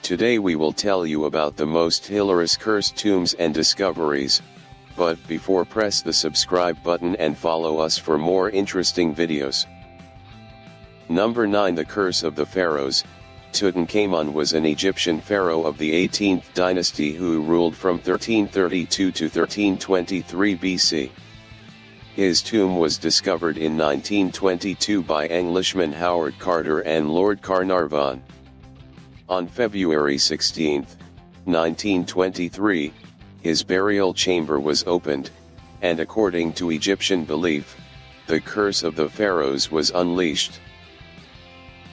Today we will tell you about the most hilarious cursed tombs and discoveries, but before press the subscribe button and follow us for more interesting videos. Number 9. The Curse of the Pharaohs. Tutankhamun was an Egyptian pharaoh of the 18th dynasty who ruled from 1332 to 1323 BC. His tomb was discovered in 1922 by Englishman Howard Carter and Lord Carnarvon. On February 16, 1923, his burial chamber was opened, and according to Egyptian belief, the curse of the pharaohs was unleashed.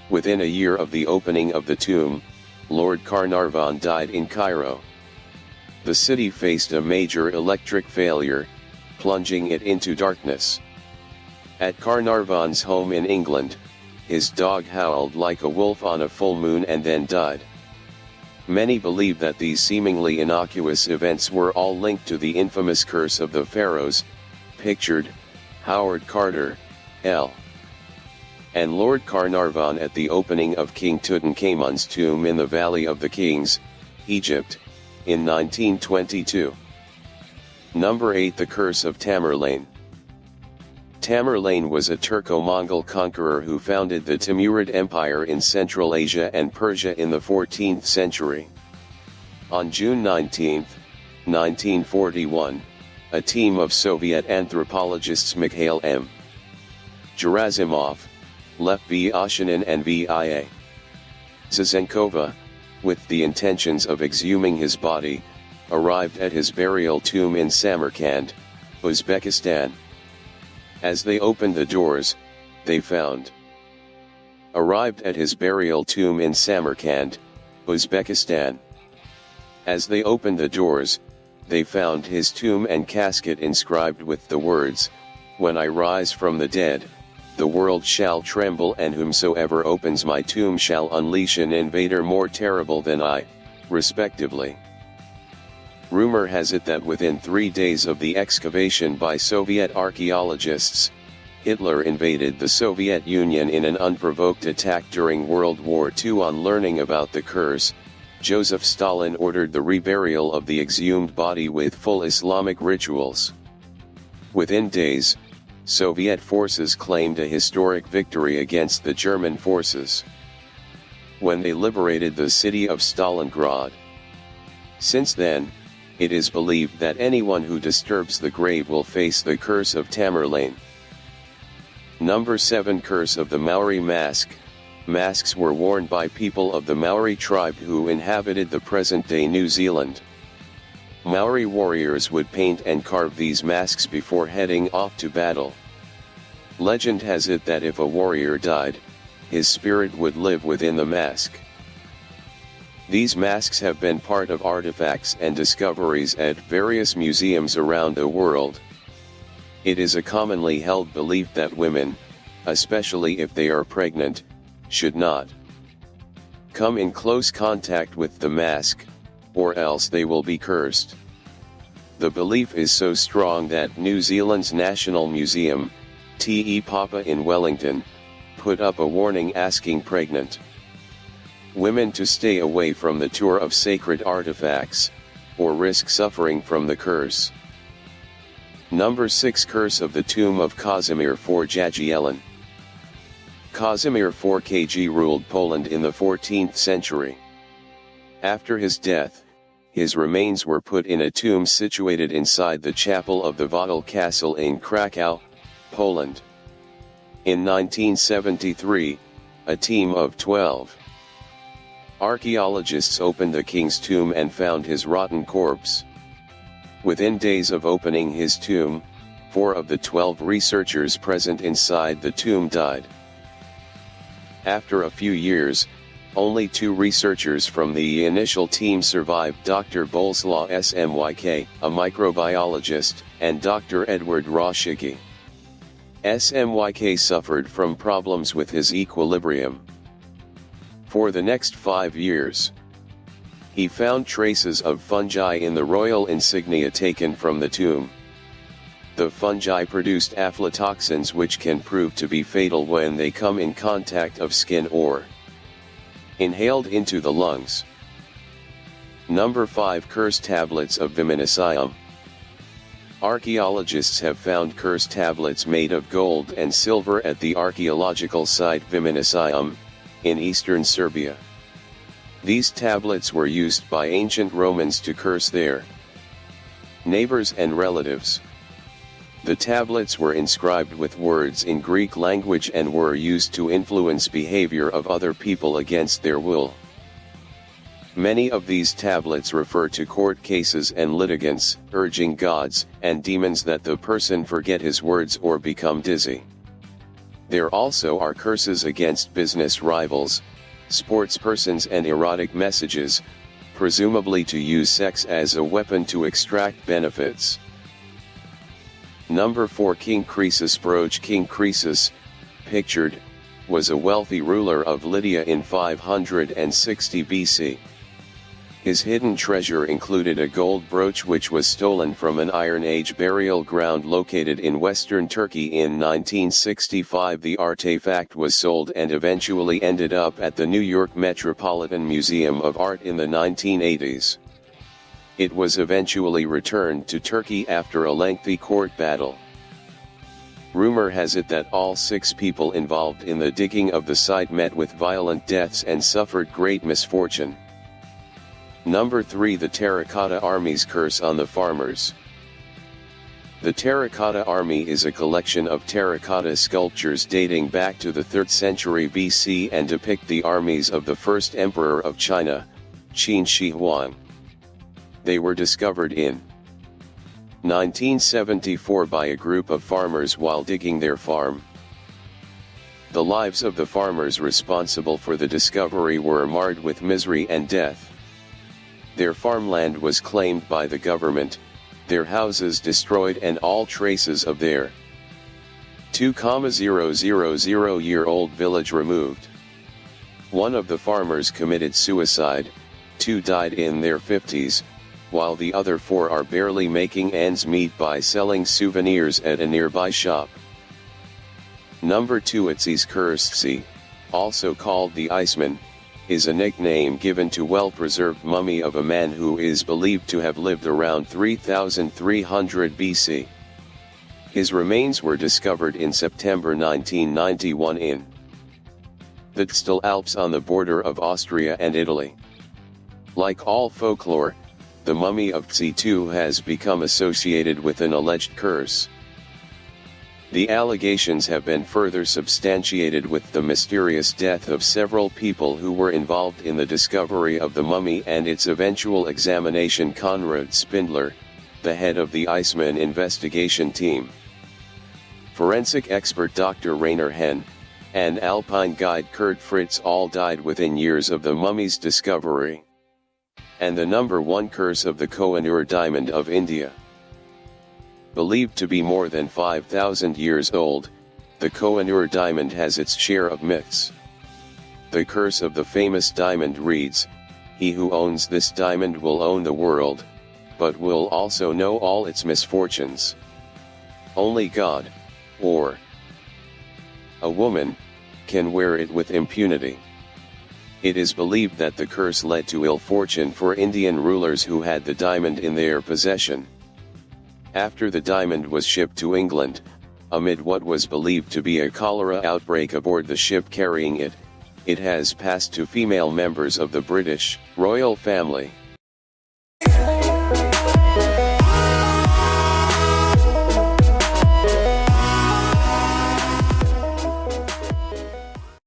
Within a year of the opening of the tomb, Lord Carnarvon died in Cairo. The city faced a major electric failure, plunging it into darkness. At Carnarvon's home in England, his dog howled like a wolf on a full moon and then died. Many believe that these seemingly innocuous events were all linked to the infamous curse of the pharaohs, pictured, Howard Carter, L. and Lord Carnarvon at the opening of King Tutankhamun's tomb in the Valley of the Kings, Egypt, in 1922. Number 8. The Curse of Tamerlane. Tamerlane was a Turco-Mongol conqueror who founded the Timurid Empire in Central Asia and Persia in the 14th century. On June 19, 1941, a team of Soviet anthropologists Mikhail M. Gerasimov, Lev V. Oshinin and V.I.A. Zizenkova, with the intentions of exhuming his body, arrived at his burial tomb in Samarkand, Uzbekistan. As they opened the doors, they found. Arrived at his burial tomb in Samarkand, Uzbekistan. As they opened the doors, they found his tomb and casket inscribed with the words, "When I rise from the dead, the world shall tremble, and whomsoever opens my tomb shall unleash an invader more terrible than I," respectively. Rumor has it that within 3 days of the excavation by Soviet archaeologists, Hitler invaded the Soviet Union in an unprovoked attack during World War II. On learning about the curse, Joseph Stalin ordered the reburial of the exhumed body with full Islamic rituals. Within days, Soviet forces claimed a historic victory against the German forces when they liberated the city of Stalingrad. Since then, it is believed that anyone who disturbs the grave will face the curse of Tamerlane. Number 7. Curse of the Maori Mask. Masks were worn by people of the Maori tribe who inhabited the present-day New Zealand. Maori warriors would paint and carve these masks before heading off to battle. Legend has it that if a warrior died, his spirit would live within the mask. These masks have been part of artifacts and discoveries at various museums around the world. It is a commonly held belief that women, especially if they are pregnant, should not come in close contact with the mask, or else they will be cursed. The belief is so strong that New Zealand's National Museum, Te Papa in Wellington, put up a warning asking pregnant women to stay away from the tour of sacred artifacts, or risk suffering from the curse. Number 6. Curse of the Tomb of Kazimierz IV Jagiellon. Kazimierz IV KG ruled Poland in the 14th century. After his death, his remains were put in a tomb situated inside the chapel of the Wawel Castle in Krakow, Poland. In 1973, a team of 12 archaeologists opened the king's tomb and found his rotten corpse. Within days of opening his tomb, 4 of the 12 researchers present inside the tomb died. After a few years, only 2 researchers from the initial team survived: Dr. Boleslaw Smyk, a microbiologist, and Dr. Edward Roszicki. Smyk suffered from problems with his equilibrium. For the next 5 years, he found traces of fungi in the royal insignia taken from the tomb. The fungi produced aflatoxins which can prove to be fatal when they come in contact of skin or inhaled into the lungs. Number 5. Curse tablets of Vimanasayam. Archaeologists have found curse tablets made of gold and silver at the archaeological site Vimanasayam, in eastern Serbia. These tablets were used by ancient Romans to curse their neighbors and relatives. The tablets were inscribed with words in Greek language and were used to influence behavior of other people against their will. Many of these tablets refer to court cases and litigants, urging gods and demons that the person forget his words or become dizzy. There also are curses against business rivals, sportspersons and erotic messages, presumably to use sex as a weapon to extract benefits. Number 4. King Croesus. King Croesus, pictured, was a wealthy ruler of Lydia in 560 BC. His hidden treasure included a gold brooch which was stolen from an Iron Age burial ground located in western Turkey in 1965. The artifact was sold and eventually ended up at the New York Metropolitan Museum of Art in the 1980s. It was eventually returned to Turkey after a lengthy court battle. Rumor has it that all 6 people involved in the digging of the site met with violent deaths and suffered great misfortune. Number 3. The Terracotta Army's Curse on the Farmers. The Terracotta Army is a collection of terracotta sculptures dating back to the 3rd century BC and depict the armies of the first emperor of China, Qin Shi Huang. They were discovered in 1974 by a group of farmers while digging their farm. The lives of the farmers responsible for the discovery were marred with misery and death. Their farmland was claimed by the government, their houses destroyed and all traces of their 2,000-year-old village removed. One of the farmers committed suicide, 2 died in their 50s, while the other 4 are barely making ends meet by selling souvenirs at a nearby shop. Number 2. Ötzi's Curse, also called the Iceman, is a nickname given to well-preserved mummy of a man who is believed to have lived around 3300 BC. His remains were discovered in September 1991 in the Tstal Alps on the border of Austria and Italy. Like all folklore, the mummy of Ötzi too has become associated with an alleged curse. The allegations have been further substantiated with the mysterious death of several people who were involved in the discovery of the mummy and its eventual examination. Konrad Spindler, the head of the Iceman investigation team, forensic expert Dr. Rainer Henn, and alpine guide Kurt Fritz all died within years of the mummy's discovery. And the number 1 curse of the Kohinoor diamond of India. Believed to be more than 5,000 years old, the Kohinoor diamond has its share of myths. The curse of the famous diamond reads, "He who owns this diamond will own the world, but will also know all its misfortunes. Only God, or a woman, can wear it with impunity." It is believed that the curse led to ill fortune for Indian rulers who had the diamond in their possession. After the diamond was shipped to England, amid what was believed to be a cholera outbreak aboard the ship carrying it, it has passed to female members of the British royal family.